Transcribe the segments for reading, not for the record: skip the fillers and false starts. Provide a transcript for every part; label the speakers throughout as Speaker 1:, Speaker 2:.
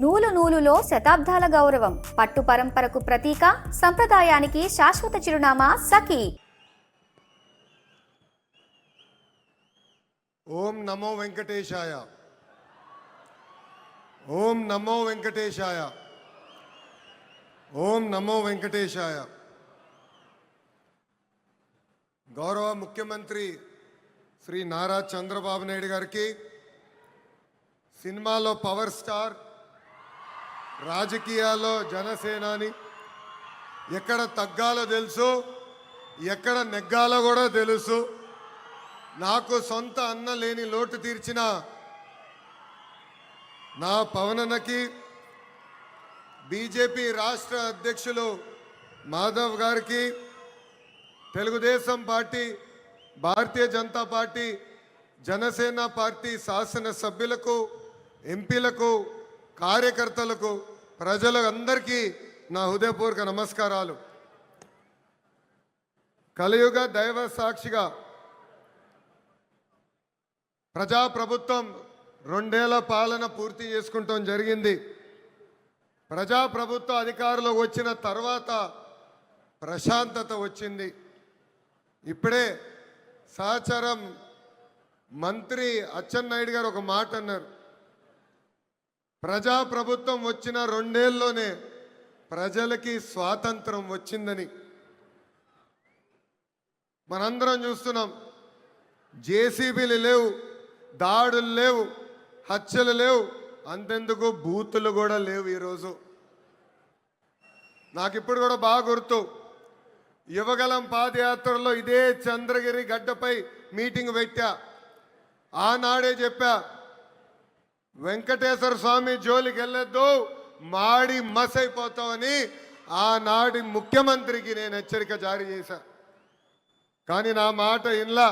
Speaker 1: నూలు నూలులో శతాబ్దాల గౌరవం, పట్టు పరంపరకు ప్రతీక, సంప్రదాయానికి శాశ్వత చిరునామా సఖీ.
Speaker 2: ఓం నమో వెంకటేశాయ. ఓం నమో వెంకటేశాయ. ఓం నమో వెంకటేశాయ. గౌరవ ముఖ్యమంత్రి శ్రీ నారా చంద్రబాబు నాయుడు గారికి, సినిమాలో పవర్ స్టార్, రాజకీయాల్లో జనసేనాని, ఎక్కడ తగ్గాలో తెలుసు, ఎక్కడ నెగ్గాలో కూడా తెలుసు. నాకు సొంత అన్న లేని లోటు తీర్చిన నా పవనన్నకి, బీజేపీ రాష్ట్ర అధ్యక్షులు మాధవ్ గారికి, తెలుగుదేశం పార్టీ, భారతీయ జనతా పార్టీ, జనసేన పార్టీ శాసనసభ్యులకు, ఎంపీలకు, కార్యకర్తలకు, ప్రజలందరికీ నా హృదయపూర్వక నమస్కారాలు. కలియుగ దైవ సాక్షిగా ప్రజాప్రభుత్వం 2 ఏళ్ల పాలన పూర్తి చేసుకుంటాం జరిగింది. ప్రజాప్రభుత్వ అధికారంలోకి వచ్చిన తర్వాత ప్రశాంతత వచ్చింది. ఇప్పుడే సహచరం మంత్రి అచ్చెన్నాయుడు గారు ఒక మాట అన్నారు. ప్రజాప్రభుత్వం వచ్చిన 2 ఏళ్లలోనే ప్రజలకి స్వాతంత్రం వచ్చిందని. మనందరం చూస్తున్నాం. జేసీబీలు లేవు, దాడులు లేవు, హత్యలు లేవు, అంతెందుకు బూతులు కూడా లేవు. ఈరోజు నాకు ఇప్పుడు కూడా బాగా గుర్తు, యువగలం పాదయాత్రలో ఇదే చంద్రగిరి గడ్డపై మీటింగ్ పెట్టా. ఆనాడే చెప్పా, వెంకటేశ్వర స్వామి జోలికి వెళ్ళొద్దు, మాడి మసైపోతామని ఆనాటి ముఖ్యమంత్రికి నేను హెచ్చరిక జారీ చేశా. కానీ నా మాట ఇన్లా,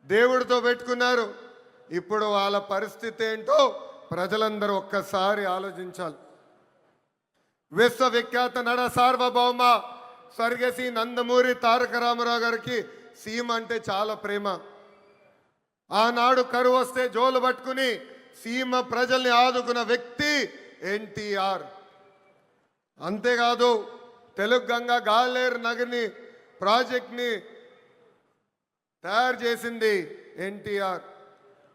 Speaker 2: దేవుడితో పెట్టుకున్నారు. ఇప్పుడు వాళ్ళ పరిస్థితి ఏంటో ప్రజలందరూ ఒక్కసారి ఆలోచించాలి. విశ్వవిఖ్యాత నడ సార్వభౌమ స్వర్గశ్రీ నందమూరి తారక రామారావు గారికి సీమ అంటే చాలా ప్రేమ. ఆనాడు కరువు వస్తే జోలు పట్టుకుని సీమ ప్రజల్ని ఆదుకున్న వ్యక్తి ఎన్టీఆర్. అంతేకాదు, తెలుగు గంగా గాలేరు నగర్ని ప్రాజెక్ట్ని తయారు చేసింది ఎన్టీఆర్.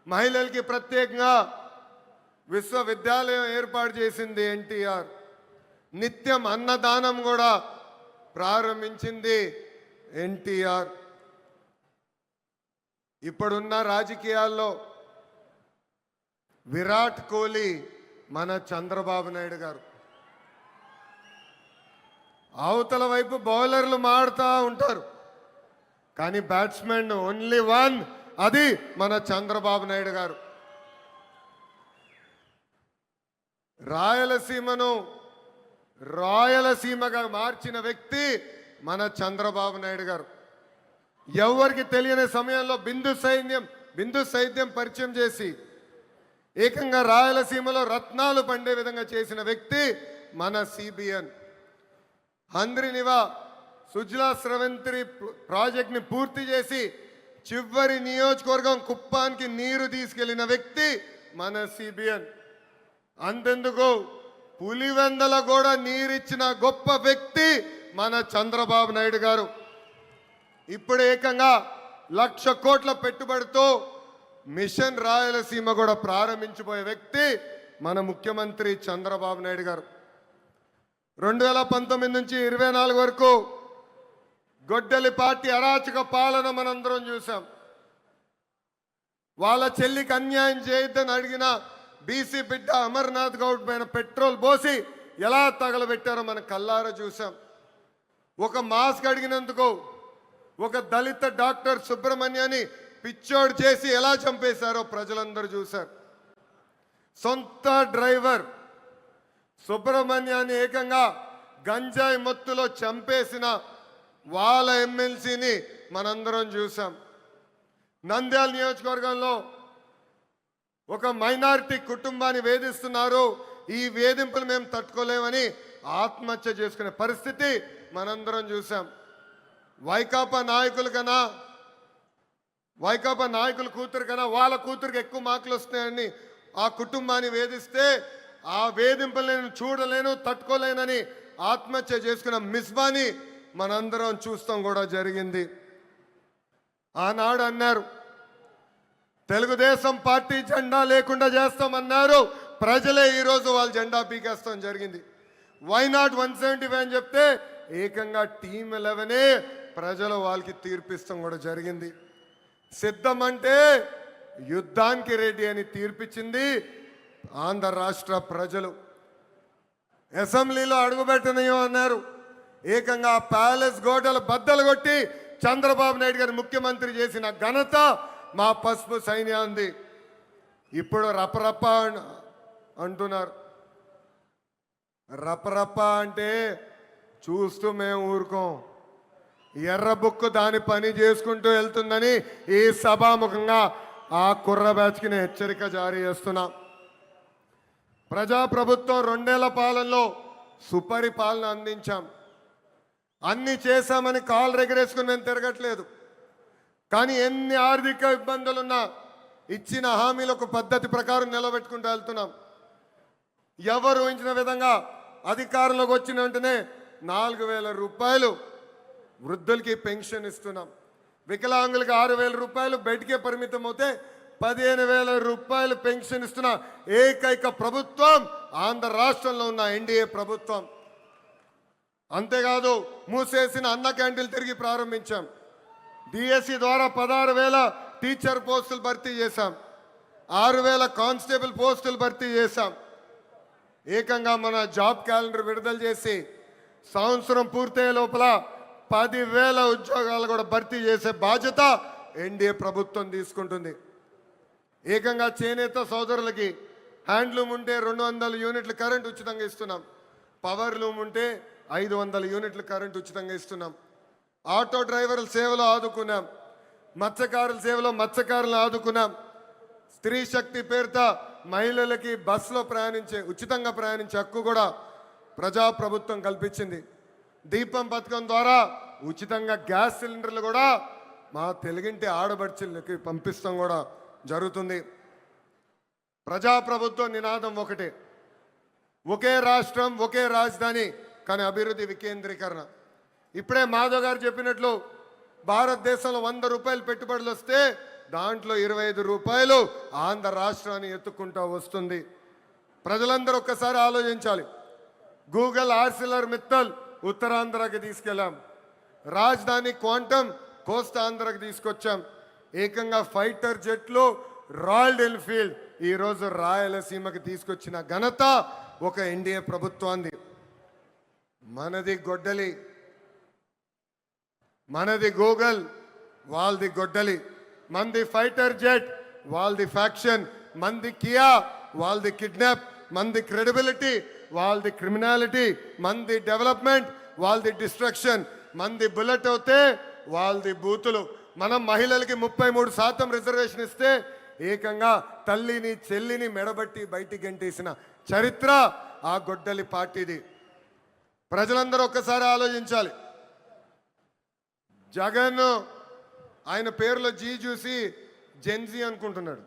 Speaker 2: మహిళలకి ప్రత్యేకంగా విశ్వవిద్యాలయం ఏర్పాటు చేసింది ఎన్టీఆర్. నిత్యం అన్నదానం కూడా ప్రారంభించింది ఎన్టీఆర్. ఇప్పుడున్న రాజకీయాల్లో విరాట్ కోహ్లీ మన చంద్రబాబు నాయుడు గారు. అవతల వైపు బౌలర్లు మాడుతూ ఉంటారు, కానీ బ్యాట్స్మెన్ ఓన్లీ వన్, అది మన చంద్రబాబు నాయుడు గారు. రాయలసీమను రాయలసీమగా మార్చిన వ్యక్తి మన చంద్రబాబు నాయుడు గారు. ఎవరికి తెలియని సమయంలో బిందు సైన్యం పరిచయం చేసి ఏకంగా రాయలసీమలో రత్నాలు పండే విధంగా చేసిన వ్యక్తి మన సిబిఎన్. హంద్రినివా సుజలా స్రవంతి ప్రాజెక్ట్ని పూర్తి చేసి చివరి నియోజకవర్గం కుప్పానికి నీరు తీసుకెళ్లిన వ్యక్తి మన సిబిఎన్. అంతెందుకు, పులివెందల కూడా నీరిచ్చిన గొప్ప వ్యక్తి మన చంద్రబాబు నాయుడు గారు. ఇప్పుడు ఏకంగా 1,00,000 కోట్ల పెట్టుబడితో మిషన్ రాయలసీమ కూడా ప్రారంభించబోయే వ్యక్తి మన ముఖ్యమంత్రి చంద్రబాబు నాయుడు గారు. 2019 నుంచి 24 వరకు గొడ్డలి పార్టీ అరాచక పాలన మనందరం చూసాం. వాళ్ళ చెల్లికి అన్యాయం చేయొద్దని అడిగిన బీసీ బిడ్డ అమర్నాథ్ గౌడ్ పైన పెట్రోల్ పోసి ఎలా తగలబెట్టారో మన కల్లారా చూసాం. ఒక మాస్క్ అడిగినందుకు ఒక దళిత డాక్టర్ సుబ్రహ్మణ్యాన్ని పిచ్చోడు చేసి ఎలా చంపేశారో ప్రజలందరూ చూశారు. సొంత డ్రైవర్ సుబ్రహ్మణ్యాన్ని ఏకంగా గంజాయి మత్తులో చంపేసిన వాళ్ళ ఎమ్మెల్సీని మనందరం చూసాం. నంద్యాల నియోజకవర్గంలో ఒక మైనారిటీ కుటుంబాన్ని వేధిస్తున్నారు, ఈ వేధింపులు మేము తట్టుకోలేమని ఆత్మహత్య చేసుకునే పరిస్థితి మనందరం చూసాం. వైకాపా నాయకుల కూతురు కన్నా వాళ్ళ కూతురికి ఎక్కువ మార్కులు వస్తున్నాయని ఆ కుటుంబాన్ని వేధిస్తే ఆ వేధింపులు నేను చూడలేను, తట్టుకోలేనని ఆత్మహత్య చేసుకున్న మిస్బాని మనందరం చూస్తాం కూడా జరిగింది. ఆనాడు అన్నారు తెలుగుదేశం పార్టీ జెండా లేకుండా చేస్తామన్నారు, ప్రజలే ఈరోజు వాళ్ళ జెండా పీకేస్తాం జరిగింది. వై నాట్ 175 అని చెప్తే ఏకంగా టీమ్ 11 ప్రజలు వాళ్ళకి తీర్పిస్తాం కూడా జరిగింది. సిద్ధం అంటే యుద్ధానికి రెడీ అని తీర్పిచ్చింది ఆంధ్ర రాష్ట్ర ప్రజలు. అసెంబ్లీలో అడుగుపెట్టనయో అన్నారు, ఏకంగా ప్యాలెస్ గోడలు బద్దలు కొట్టి చంద్రబాబు నాయుడు గారు ముఖ్యమంత్రి చేసిన ఘనత మా పసుపు సైన్యాంది. ఇప్పుడు రపరప అంటున్నారు. రపరప అంటే చూస్తూ మేము ఊరుకోం. ఎర్ర బుక్కు దాని పని చేసుకుంటూ వెళ్తుందని ఈ సభాముఖంగా ఆ కుర్ర బ్యాచ్కి నేను హెచ్చరిక జారీ చేస్తున్నా. ప్రజాప్రభుత్వం 2 ఏళ్ల పాలనలో సుపరిపాలన అందించాం. అన్ని చేశామని కాలు రెగరేసుకుని మేము తిరగట్లేదు. కానీ ఎన్ని ఆర్థిక ఇబ్బందులున్నా ఇచ్చిన హామీలకు పద్ధతి ప్రకారం నిలబెట్టుకుంటూ వెళ్తున్నాం. ఎవరు ఊహించిన విధంగా అధికారంలోకి వచ్చిన వెంటనే 4,000 రూపాయలు వృద్ధులకి పెన్షన్ ఇస్తున్నాం. వికలాంగులకి 6,000 రూపాయలు బెడ్కే పరిమితం అవుతే 15,000 రూపాయలు పెన్షన్ ఇస్తున్న ఏకైక ప్రభుత్వం ఆంధ్ర రాష్ట్రంలో ఉన్న ఎన్డీఏ ప్రభుత్వం. అంతేకాదు మూసేసిన అన్న క్యాంటీన్లు తిరిగి ప్రారంభించాం. డిఎస్సి ద్వారా 16,000 టీచర్ పోస్టులు భర్తీ చేశాం. 6,000 కానిస్టేబుల్ పోస్టులు భర్తీ చేశాం. ఏకంగా మన జాబ్ క్యాలెండర్ విడుదల చేసి సంవత్సరం పూర్తయ్యే లోపల 10,000 ఉద్యోగాలు కూడా భర్తీ చేసే బాధ్యత ఎన్డీఏ ప్రభుత్వం తీసుకుంటుంది. ఏకంగా చేనేత సోదరులకి హ్యాండ్లూమ్ ఉంటే 200 యూనిట్లు కరెంట్ ఉచితంగా ఇస్తున్నాం. పవర్ లూమ్ ఉంటే 500 యూనిట్లు కరెంట్ ఉచితంగా ఇస్తున్నాం. ఆటో డ్రైవర్ల సేవలో ఆదుకున్నాం. మత్స్యకారుల సేవలో మత్స్యకారులను ఆదుకున్నాం. స్త్రీ శక్తి పేరుతో మహిళలకి బస్సులో ఉచితంగా ప్రయాణించే హక్కు కూడా ప్రజాప్రభుత్వం కల్పించింది. దీపం పథకం ద్వారా ఉచితంగా గ్యాస్ సిలిండర్లు కూడా మా తెలుగింటి ఆడబడుచులకి పంపిస్తాం కూడా జరుగుతుంది. ప్రజాప్రభుత్వం నినాదం ఒకటే, ఒకే రాష్ట్రం ఒకే రాజధాని కానీ అభివృద్ధి వికేంద్రీకరణ. ఇప్పుడే మాధవ్ గారు చెప్పినట్లు భారతదేశంలో 100 రూపాయలు పెట్టుబడులు వస్తే దాంట్లో 25 రూపాయలు ఆంధ్ర రాష్ట్రాన్ని ఎత్తుకుంటూ వస్తుంది. ప్రజలందరూ ఒక్కసారి ఆలోచించాలి. గూగుల్ ఆర్సిలర్ మిత్తల్ ఉత్తరాంధ్రకి తీసుకెళ్ళాం. రాజధాని క్వాంటమ్ కోస్తాంధ్రకి తీసుకొచ్చాం. ఏకంగా ఫైటర్ జెట్లు రాయల్ ఎన్ఫీల్డ్ ఈరోజు రాయలసీమకి తీసుకొచ్చిన ఘనత ఒక ఎన్డీఏ ప్రభుత్వాన్ని. మనది గొడ్డలి, మనది గూగుల్, వాళ్ళది గొడ్డలి. మంది ఫైటర్ జెట్, వాళ్ళది ఫ్యాక్షన్. మంది కియా, వాళ్ళది కిడ్నాప్. మంది క్రెడిబిలిటీ, వాళ్ళది క్రిమినాలిటీ. మంది డెవలప్మెంట్, వాళ్ళది డిస్ట్రక్షన్. మంది బుల్లెట్ అవుతే వాళ్ళది బూతులు. మనం మహిళలకి 33% రిజర్వేషన్ ఇస్తే ఏకంగా తల్లిని చెల్లిని మెడబట్టి బయటికి గంటేసిన చరిత్ర ఆ గొడ్డలి పార్టీది. ప్రజలందరూ ఒక్కసారి ఆలోచించాలి. జగన్ ఆయన పేరులో జీ చూసి జెన్జీ అనుకుంటున్నాడు.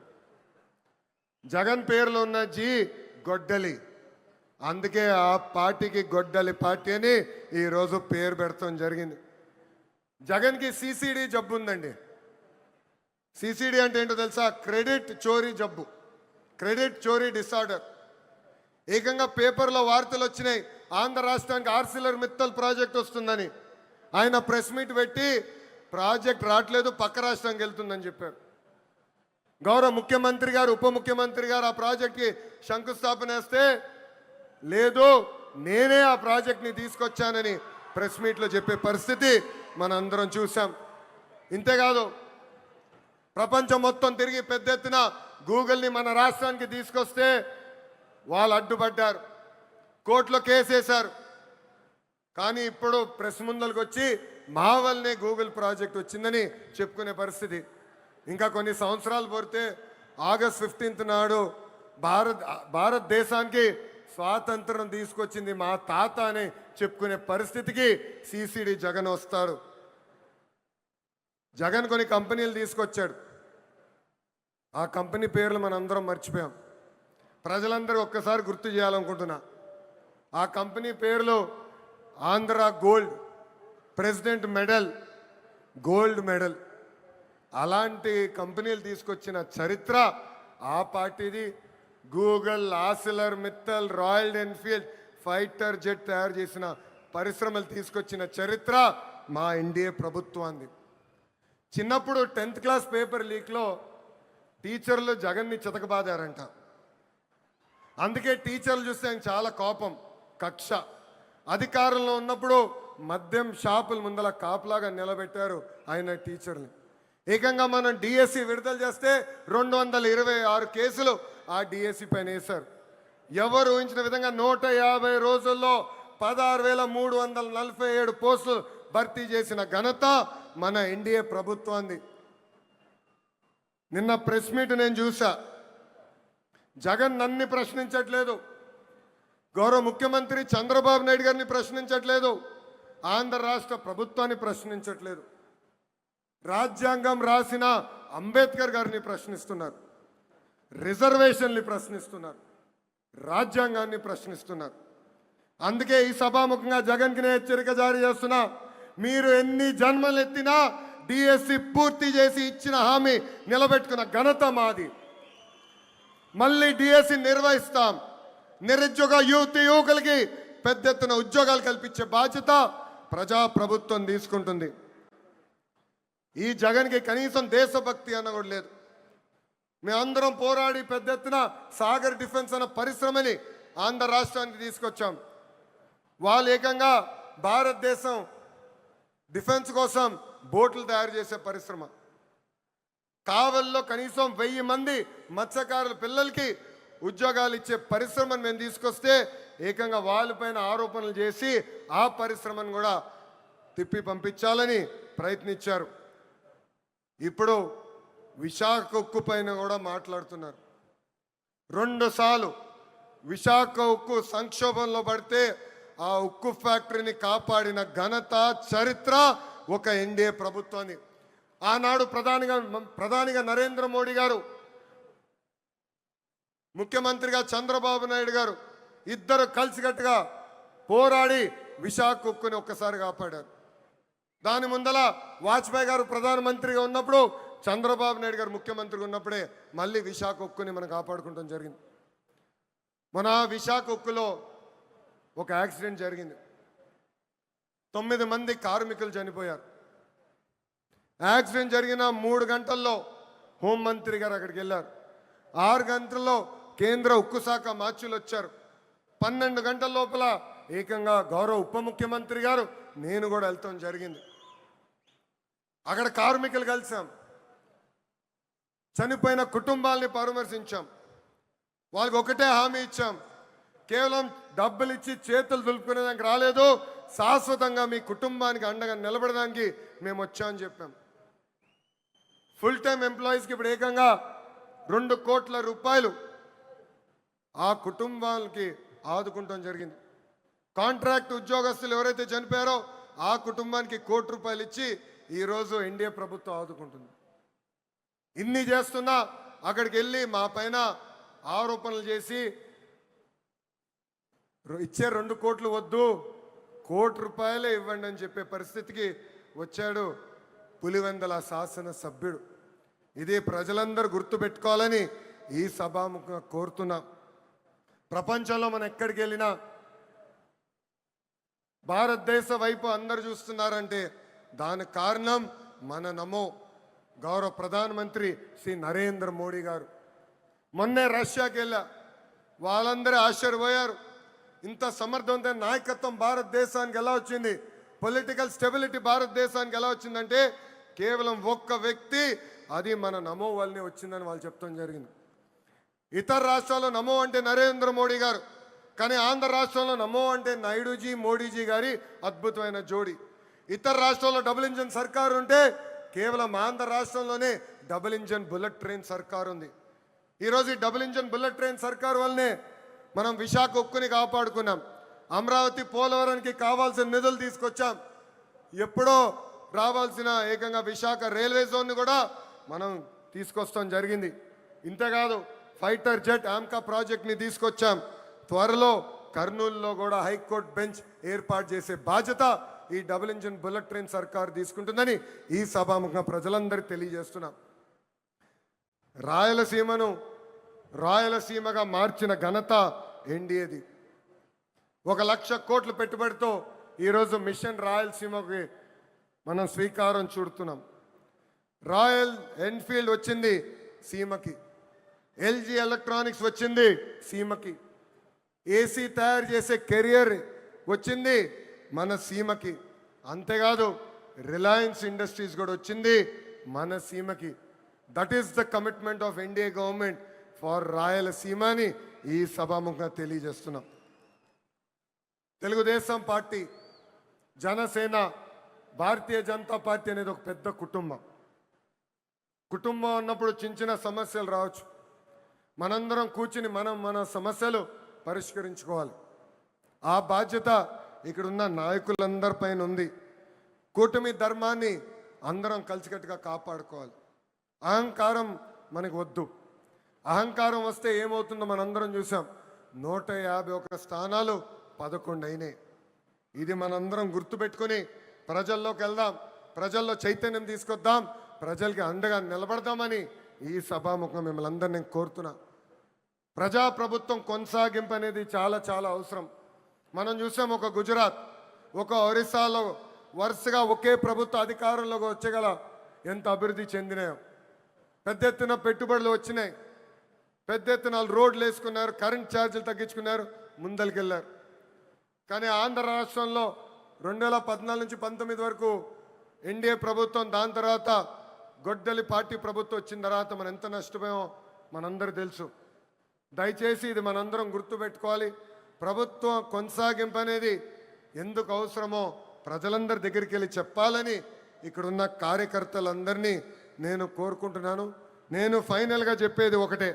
Speaker 2: జగన్ పేరులో ఉన్న జీ గొడ్డలి. అందుకే ఆ పార్టీకి గొడ్డలి పార్టీ అని ఈరోజు పేరు పెడతాం జరిగింది. జగన్కి సిసిడి జబ్బు ఉందండి. సిసిడి అంటే ఏంటో తెలుసా? క్రెడిట్ చోరీ జబ్బు, క్రెడిట్ చోరీ డిసార్డర్. ఏకంగా పేపర్లో వార్తలు వచ్చినాయి, ఆంధ్ర రాష్ట్రానికి ఆర్సిలర్ మిత్తల్ ప్రాజెక్ట్ వస్తుందని. ఆయన ప్రెస్ మీట్ పెట్టి ప్రాజెక్ట్ రావట్లేదు, పక్క రాష్ట్రానికి వెళ్తుందని చెప్పారు. గౌరవ ముఖ్యమంత్రి గారు, ఉప ముఖ్యమంత్రి గారు ఆ ప్రాజెక్ట్కి శంకుస్థాపన వేస్తే లేదు నేనే ఆ ప్రాజెక్ట్ని తీసుకొచ్చానని ప్రెస్ మీట్లో చెప్పే పరిస్థితి మనందరం చూసాం. ఇంతేకాదు ప్రపంచం మొత్తం తిరిగి పెద్ద ఎత్తున గూగుల్ని మన రాష్ట్రానికి తీసుకొస్తే వాళ్ళు అడ్డుపడ్డారు, కోర్టులో కేసేశారు. కానీ ఇప్పుడు ప్రెస్ ముందరికి వచ్చి మా వల్లనే గూగుల్ ప్రాజెక్ట్ వచ్చిందని చెప్పుకునే పరిస్థితి. ఇంకా కొన్ని సంవత్సరాలు పోతే ఆగస్ట్ 15 నాడు భారతదేశానికి స్వాతంత్రం తీసుకొచ్చింది మా తాత అని చెప్పుకునే పరిస్థితికి సిసిడి జగన్ వస్తాడు. జగన్ కొన్ని కంపెనీలు తీసుకొచ్చాడు. ఆ కంపెనీ పేర్లు మనందరం మర్చిపోయాం. ప్రజలందరూ ఒక్కసారి గుర్తు చేయాలనుకుంటున్నా. ఆ కంపెనీ పేరులో Andhra gold, president medal, gold medal, అలాంటి కంపెనీలు తీసుకొచ్చిన చరిత్ర ఆ పార్టీది. Google, ఆసిలర్ Mittal, royal Enfield fighter jet తయారు చేసిన పరిశ్రమలు తీసుకొచ్చిన చరిత్ర మా ఎన్డీఏ ప్రభుత్వాన్ని. చిన్నప్పుడు 10th క్లాస్ పేపర్ లీక్లో టీచర్లు జగన్ని చితకబాదారంట. అందుకే టీచర్లు చూస్తే ఆయన చాలా కోపం, కక్ష. అధికారంలో ఉన్నప్పుడు మద్యం షాపుల ముందల కాపులాగా నిలబెట్టారు ఆయన టీచర్ని. ఏకంగా మనం డిఎస్సి విడుదల చేస్తే 226 కేసులు ఆ డిఎస్సి పైన వేశారు. ఎవరు ఊహించిన విధంగా 150 రోజుల్లో 16,347 పోస్టులు భర్తీ చేసిన ఘనత మన ఎన్డీఏ ప్రభుత్వాన్ని. నిన్న ప్రెస్ మీట్ నేను చూసా. జగన్ నన్ను ప్రశ్నించట్లేదు, గౌరవ ముఖ్యమంత్రి చంద్రబాబు నాయుడు గారిని ప్రశ్నించట్లేదు, ఆంధ్ర రాష్ట్ర ప్రభుత్వాన్ని ప్రశ్నించట్లేదు. రాజ్యాంగం రాసిన అంబేద్కర్ గారిని ప్రశ్నిస్తున్నారు, రిజర్వేషన్ని ప్రశ్నిస్తున్నారు, రాజ్యాంగాన్ని ప్రశ్నిస్తున్నారు. అందుకే ఈ సభాముఖంగా జగన్కి నేను హెచ్చరిక జారీ చేస్తున్నా. మీరు ఎన్ని జన్మలు ఎత్తినా డిఎస్సి పూర్తి చేసి ఇచ్చిన హామీ నిలబెట్టుకున్న ఘనత మాది. మళ్ళీ డిఎస్సి నిర్వహిస్తాం. నిరుద్యోగ యువకులకి పెద్ద ఎత్తున ఉద్యోగాలు కల్పించే బాధ్యత ప్రజాప్రభుత్వం తీసుకుంటుంది. ఈ జగన్కి కనీసం దేశభక్తి అన్న కూడా లేదు. మేమందరం పోరాడి పెద్ద ఎత్తున సాగర్ డిఫెన్స్ అన్న పరిశ్రమని ఆంధ్ర రాష్ట్రానికి తీసుకొచ్చాం. వాళ్ళు ఏకంగా భారతదేశం డిఫెన్స్ కోసం బోట్లు తయారు చేసే పరిశ్రమ. కావల్లో కనీసం 1000 మంది మత్స్యకారుల పిల్లలకి ఉద్యోగాలు ఇచ్చే పరిశ్రమను మేము తీసుకొస్తే ఏకంగా వాళ్ళపైన ఆరోపణలు చేసి ఆ పరిశ్రమను కూడా తిప్పి పంపించాలని ప్రయత్నించారు. ఇప్పుడు విశాఖ ఉక్కు పైన కూడా మాట్లాడుతున్నారు. 2 సార్లు విశాఖ ఉక్కు సంక్షోభంలో పడితే ఆ ఉక్కు ఫ్యాక్టరీని కాపాడిన ఘనత, చరిత్ర ఒక ఎన్డీఏ ప్రభుత్వాన్ని. ఆనాడు ప్రధానిగా నరేంద్ర మోడీ గారు, ముఖ్యమంత్రిగా చంద్రబాబు నాయుడు గారు ఇద్దరు కలిసికట్టుగా పోరాడి విశాఖ ఉక్కుని ఒక్కసారి కాపాడారు. దాని ముందల వాజ్పేయి గారు ప్రధానమంత్రిగా ఉన్నప్పుడు, చంద్రబాబు నాయుడు గారు ముఖ్యమంత్రిగా ఉన్నప్పుడే మళ్ళీ విశాఖ ఉక్కుని మనం కాపాడుకుంటాం జరిగింది. మన విశాఖ ఉక్కులో ఒక యాక్సిడెంట్ జరిగింది. 9 మంది కార్మికులు చనిపోయారు. యాక్సిడెంట్ జరిగిన 3 గంటల్లో హోంమంత్రి గారు అక్కడికి వెళ్ళారు. 6 గంటల్లో కేంద్ర ఉక్కు శాఖ మార్చులు వచ్చారు. 12 గంటల లోపల ఏకంగా గౌరవ ఉప ముఖ్యమంత్రి గారు, నేను కూడా వెళ్తాం జరిగింది. అక్కడ కార్మికులు కలిసాం, చనిపోయిన కుటుంబాలని పరామర్శించాం. వాళ్ళకి ఒకటే హామీ ఇచ్చాం, కేవలం డబ్బులు ఇచ్చి చేతులు దులుపుకునేదానికి రాలేదు, శాశ్వతంగా మీ కుటుంబానికి అండగా నిలబడడానికి మేము వచ్చామని చెప్పాం. ఫుల్ టైం ఎంప్లాయీస్కి ఇప్పుడు ఏకంగా 2 కోట్ల రూపాయలు ఆ కుటుంబాలకి ఆదుకుంటాం జరిగింది. కాంట్రాక్ట్ ఉద్యోగస్తులు ఎవరైతే చనిపోయారో ఆ కుటుంబానికి 1 కోటి రూపాయలు ఇచ్చి ఈరోజు ఎన్డీఏ ప్రభుత్వం ఆదుకుంటుంది. ఇన్ని చేస్తున్నా అక్కడికి వెళ్ళి మా పైన ఆరోపణలు చేసి ఇచ్చే 2 కోట్లు వద్దు, 1 కోటి రూపాయలే ఇవ్వండి అని చెప్పే పరిస్థితికి వచ్చాడు పులివెందల శాసన సభ్యుడు. ఇది ప్రజలందరూ గుర్తుపెట్టుకోవాలని ఈ సభాముఖంగా కోరుతున్నాం. ప్రపంచంలో మనం ఎక్కడికి వెళ్ళినా భారతదేశ వైపు అందరు చూస్తున్నారంటే దానికి కారణం మన నమో గౌరవ ప్రధానమంత్రి శ్రీ నరేంద్ర మోడీ గారు. మొన్నే రష్యాకి వెళ్ళా, వాళ్ళందరూ ఆశ్చర్యపోయారు. ఇంత సమర్థవంతమైన నాయకత్వం భారతదేశానికి ఎలా వచ్చింది, పొలిటికల్ స్టెబిలిటీ భారతదేశానికి ఎలా వచ్చిందంటే కేవలం ఒక్క వ్యక్తి, అది మన నమో వల్లనే వచ్చిందని వాళ్ళు చెప్తాం జరిగింది. ఇతర రాష్ట్రాల్లో నమో అంటే నరేంద్ర మోడీ గారు, కానీ ఆంధ్ర రాష్ట్రంలో నమో అంటే నాయుడుజీ మోడీజీ గారి అద్భుతమైన జోడి. ఇతర రాష్ట్రాల్లో డబుల్ ఇంజన్ సర్కారు ఉంటే కేవలం ఆంధ్ర రాష్ట్రంలోనే డబుల్ ఇంజన్ బుల్లెట్ ట్రైన్ సర్కారు ఉంది. ఈరోజు ఈ డబుల్ ఇంజన్ బుల్లెట్ ట్రైన్ సర్కారు వల్లనే మనం విశాఖ ఉక్కుని కాపాడుకున్నాం. అమరావతి పోలవరానికి కావాల్సిన నిధులు తీసుకొచ్చాం. ఎప్పుడో రావాల్సిన ఏకంగా విశాఖ రైల్వే జోన్ని కూడా మనం తీసుకొస్తాం జరిగింది. ఇంతేకాదు ఫైటర్ జెట్ ఆమ్కా ప్రాజెక్ట్ని తీసుకొచ్చాం. త్వరలో కర్నూలులో కూడా హైకోర్టు బెంచ్ ఏర్పాటు చేసే బాధ్యత ఈ డబుల్ ఇంజిన్ బుల్లెట్ ట్రైన్ సర్కార్ తీసుకుంటుందని ఈ సభాముఖంగా ప్రజలందరికీ తెలియజేస్తున్నాం. రాయలసీమగా మార్చిన ఘనత ఎన్డీఏది. 1,00,000 కోట్ల పెట్టుబడితో ఈరోజు మిషన్ రాయలసీమకి మనం శ్రీకారం చుడుతున్నాం. రాయల్ ఎన్ఫీల్డ్ వచ్చింది సీమకి, ఎల్జీ ఎలక్ట్రానిక్స్ వచ్చింది సీమకి, ఏసీ తయారు చేసే కెరియర్ వచ్చింది మన సీమకి. అంతేకాదు రిలయన్స్ ఇండస్ట్రీస్ కూడా వచ్చింది మన సీమకి. That is the commitment of NDA government for Rayalaseema అని ఈ సభాముఖంగా తెలియజేస్తున్నాం. తెలుగుదేశం పార్టీ, జనసేన, భారతీయ జనతా పార్టీ అనేది ఒక పెద్ద కుటుంబం. కుటుంబం అన్నప్పుడు చిన్న సమస్యలు రావచ్చు. మనందరం కూర్చుని మన సమస్యలు పరిష్కరించుకోవాలి. ఆ బాధ్యత ఇక్కడున్న నాయకులందరిపైన ఉంది. కూటమి ధర్మాన్ని అందరం కలిసికట్టుగా కాపాడుకోవాలి. అహంకారం మనకు వద్దు. అహంకారం వస్తే ఏమవుతుందో మనందరం చూసాం. 151 స్థానాలు 11 అయినాయి. ఇది మనందరం గుర్తుపెట్టుకొని ప్రజల్లోకి వెళ్దాం, ప్రజల్లో చైతన్యం తీసుకొద్దాం, ప్రజలకి అండగా నిలబడదామని ఈ సభాముఖం మిమ్మల్ని అందరినీ కోరుతున్నా. ప్రజాప్రభుత్వం కొనసాగింపు అనేది చాలా చాలా అవసరం. మనం చూసాం, ఒక గుజరాత్, ఒక ఒరిస్సాలో వరుసగా ఒకే ప్రభుత్వ అధికారంలోకి వచ్చగల ఎంత అభివృద్ధి చెందినాయో. పెద్ద ఎత్తున పెట్టుబడులు వచ్చినాయి, పెద్ద ఎత్తున రోడ్లు వేసుకున్నారు, కరెంట్ ఛార్జీలు తగ్గించుకున్నారు, ముందరికెళ్ళారు. కానీ ఆంధ్ర రాష్ట్రంలో 2014 నుంచి 19 వరకు ఎన్డీఏ ప్రభుత్వం, దాని తర్వాత గొడ్డలి పార్టీ ప్రభుత్వం వచ్చిన తర్వాత మనం ఎంత నష్టపోయామో మనందరూ తెలుసు. దయచేసి ఇది మనందరం గుర్తుపెట్టుకోవాలి. ప్రభుత్వం కొనసాగింపు అనేది ఎందుకు అవసరమో ప్రజలందరి దగ్గరికి వెళ్ళి చెప్పాలని ఇక్కడున్న కార్యకర్తలందరినీ నేను కోరుకుంటున్నాను. నేను ఫైనల్గా చెప్పేది ఒకటే,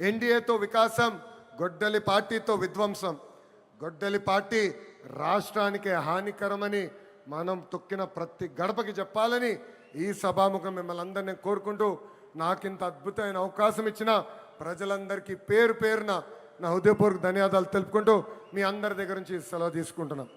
Speaker 2: ఎన్డీఏతో వికాసం, గొడ్డలి పార్టీతో విధ్వంసం. గొడ్డలి పార్టీ రాష్ట్రానికి హానికరమని మనం తొక్కిన ప్రతి గడపకి చెప్పాలని ఈ సభాముఖం మిమ్మల్ని అందరినీ కోరుకుంటూ, నాకింత అద్భుతమైన అవకాశం ఇచ్చిన ప్రజలందరికీ పేరు పేరున నా హృదయపూర్వక ధన్యవాదాలు తెలుపుకుంటూ మీ అందరి దగ్గర నుంచి సెలవు తీసుకుంటున్నాను.